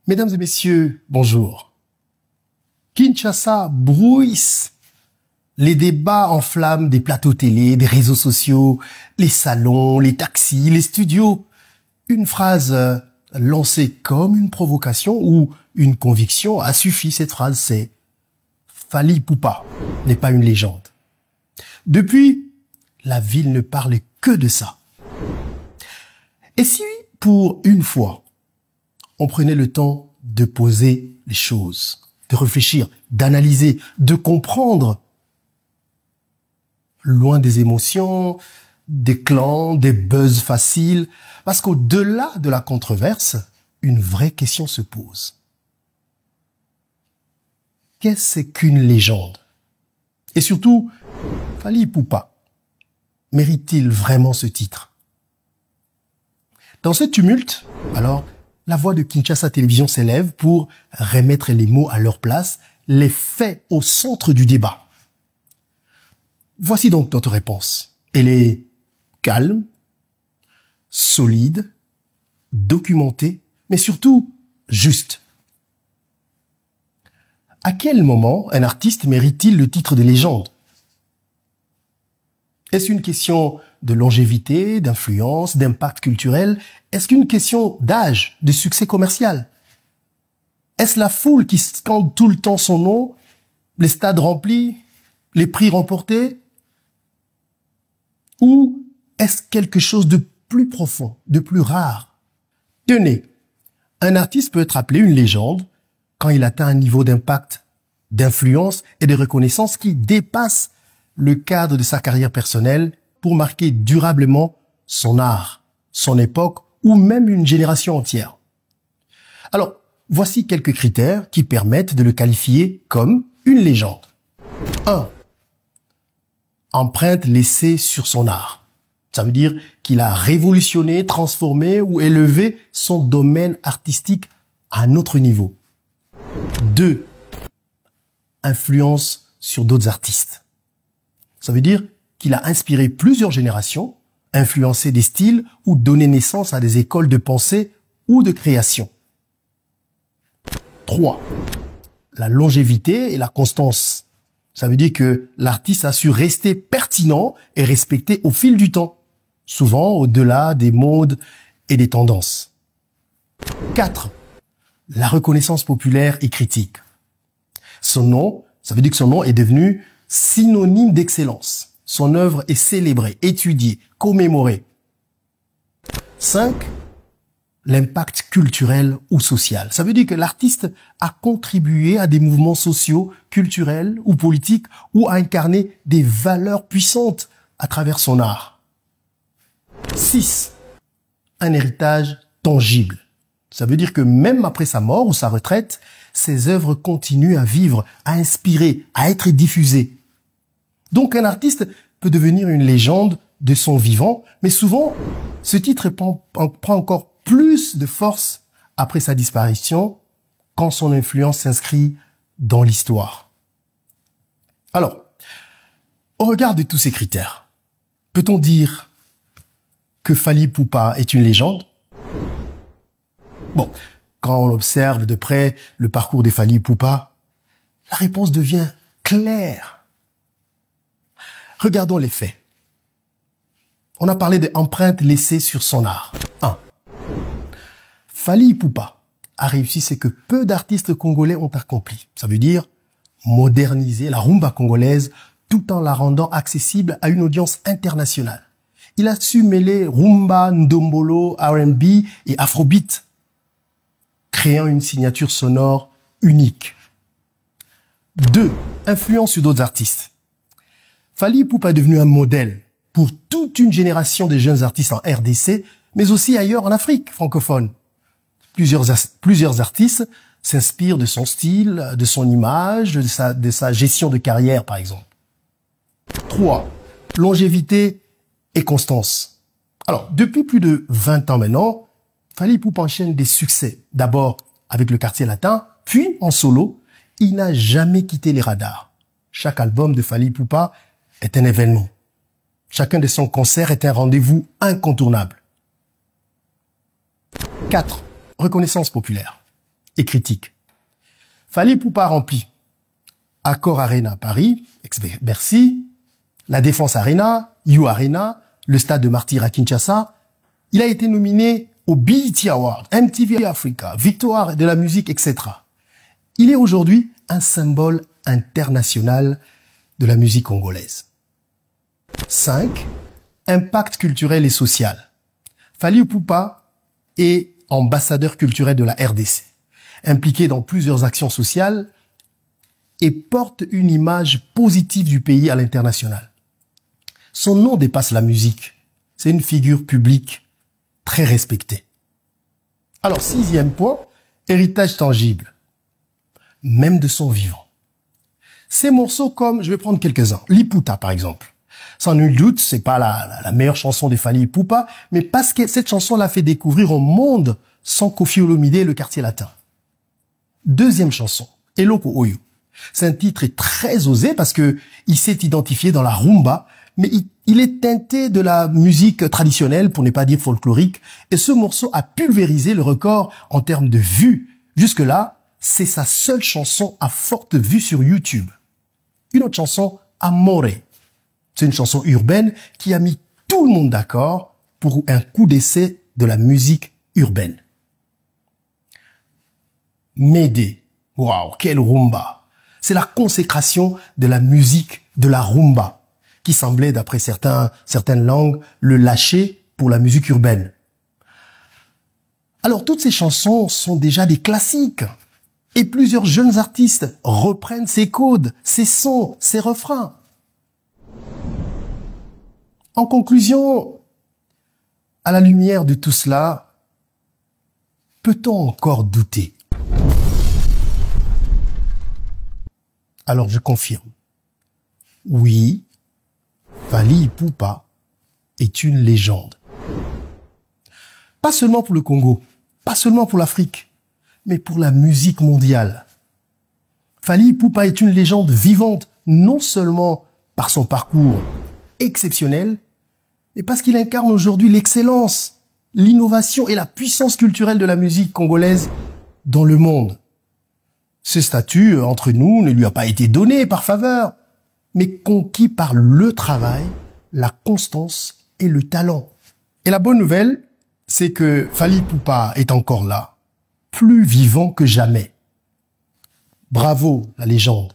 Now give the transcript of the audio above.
Mesdames et messieurs, bonjour. Kinshasa brouisse. Les débats enflamment des plateaux télé, des réseaux sociaux, les salons, les taxis, les studios. Une phrase lancée comme une provocation ou une conviction a suffi. Cette phrase, c'est « Fally Ipupa n'est pas une légende ». Depuis, la ville ne parle que de ça. Et si, pour une fois, on prenait le temps de poser les choses, de réfléchir, d'analyser, de comprendre, loin des émotions, des clans, des buzz faciles, parce qu'au-delà de la controverse, une vraie question se pose. Qu'est-ce qu'une légende? Et surtout, Fally Ipupa mérite-t-il vraiment ce titre? Dans ce tumulte, alors, la voix de Kinshasa Télévision s'élève pour remettre les mots à leur place, les faits au centre du débat. Voici donc notre réponse. Elle est calme, solide, documentée, mais surtout juste. À quel moment un artiste mérite-t-il le titre de légende? Est-ce une question de longévité, d'influence, d'impact culturel? Est-ce qu'une question d'âge, de succès commercial? Est-ce la foule qui scande tout le temps son nom, les stades remplis, les prix remportés? Ou est-ce quelque chose de plus profond, de plus rare? Tenez, un artiste peut être appelé une légende quand il atteint un niveau d'impact, d'influence et de reconnaissance qui dépasse le cadre de sa carrière personnelle pour marquer durablement son art, son époque ou même une génération entière. Alors, voici quelques critères qui permettent de le qualifier comme une légende. 1. Empreinte laissée sur son art. Ça veut dire qu'il a révolutionné, transformé ou élevé son domaine artistique à un autre niveau. 2. Influence sur d'autres artistes. Ça veut dire qu'il a inspiré plusieurs générations, influencé des styles ou donné naissance à des écoles de pensée ou de création. 3. La longévité et la constance. Ça veut dire que l'artiste a su rester pertinent et respecté au fil du temps, souvent au-delà des modes et des tendances. 4. La reconnaissance populaire et critique. Son nom, ça veut dire que son nom est devenu synonyme d'excellence. Son œuvre est célébrée, étudiée, commémorée. 5. L'impact culturel ou social. Ça veut dire que l'artiste a contribué à des mouvements sociaux, culturels ou politiques ou a incarné des valeurs puissantes à travers son art. 6. Un héritage tangible. Ça veut dire que même après sa mort ou sa retraite, ses œuvres continuent à vivre, à inspirer, à être diffusées. Donc un artiste peut devenir une légende de son vivant, mais souvent, ce titre prend encore plus de force après sa disparition, quand son influence s'inscrit dans l'histoire. Alors, au regard de tous ces critères, peut-on dire que Fally Ipupa est une légende? Bon, quand on observe de près le parcours de Fally Ipupa, la réponse devient claire. Regardons les faits. On a parlé des empreintes laissées sur son art. 1. Fally Ipupa a réussi ce que peu d'artistes congolais ont accompli. Ça veut dire moderniser la rumba congolaise tout en la rendant accessible à une audience internationale. Il a su mêler rumba, ndombolo, R&B et afrobeat, créant une signature sonore unique. 2. Influence sur d'autres artistes. Fally Ipupa est devenu un modèle pour toute une génération de jeunes artistes en RDC, mais aussi ailleurs en Afrique francophone. Plusieurs artistes s'inspirent de son style, de son image, de sa gestion de carrière, par exemple. 3. Longévité et constance. Alors, depuis plus de 20 ans maintenant, Fally Ipupa enchaîne des succès. D'abord avec le Quartier Latin, puis en solo. Il n'a jamais quitté les radars. Chaque album de Fally Ipupa est un événement. Chacun de son concerts est un rendez-vous incontournable. 4. Reconnaissance populaire. et critique. Fally Ipupa remplit Accor Arena Paris, ex-Bercy, la Défense Arena, You Arena, le stade de Martyrs à Kinshasa. Il a été nominé au BET Award, MTV Africa, Victoire de la musique, etc. Il est aujourd'hui un symbole international de la musique congolaise. 5. Impact culturel et social. Fally Ipupa est ambassadeur culturel de la RDC, impliqué dans plusieurs actions sociales et porte une image positive du pays à l'international. Son nom dépasse la musique. C'est une figure publique très respectée. Alors, 6e point, héritage tangible, même de son vivant. Ces morceaux comme, je vais prendre quelques-uns, Liputa par exemple. Sans nul doute, c'est pas la meilleure chanson de Fally Ipupa, mais parce que cette chanson l'a fait découvrir au monde sans Koffi Olomide et le quartier latin. 2e chanson, Eloko Oyo. C'est un titre très osé parce que il s'est identifié dans la rumba, mais il est teinté de la musique traditionnelle, pour ne pas dire folklorique, et ce morceau a pulvérisé le record en termes de vues. Jusque-là, c'est sa seule chanson à forte vue sur YouTube. Une autre chanson, Amore. C'est une chanson urbaine qui a mis tout le monde d'accord pour un coup d'essai de la musique urbaine. Médée. Waouh, quelle rumba! C'est la consécration de la musique de la rumba, qui semblait, d'après certaines langues, le lâcher pour la musique urbaine. Alors, toutes ces chansons sont déjà des classiques. Et plusieurs jeunes artistes reprennent ces codes, ces sons, ces refrains. En conclusion, à la lumière de tout cela, peut-on encore douter? Alors je confirme. Oui, Fally Ipupa est une légende. Pas seulement pour le Congo, pas seulement pour l'Afrique, mais pour la musique mondiale. Fally Ipupa est une légende vivante, non seulement par son parcours exceptionnel, mais parce qu'il incarne aujourd'hui l'excellence, l'innovation et la puissance culturelle de la musique congolaise dans le monde. Ce statut, entre nous, ne lui a pas été donné par faveur, mais conquis par le travail, la constance et le talent. Et la bonne nouvelle, c'est que Fally Ipupa est encore là, plus vivant que jamais. Bravo, la légende.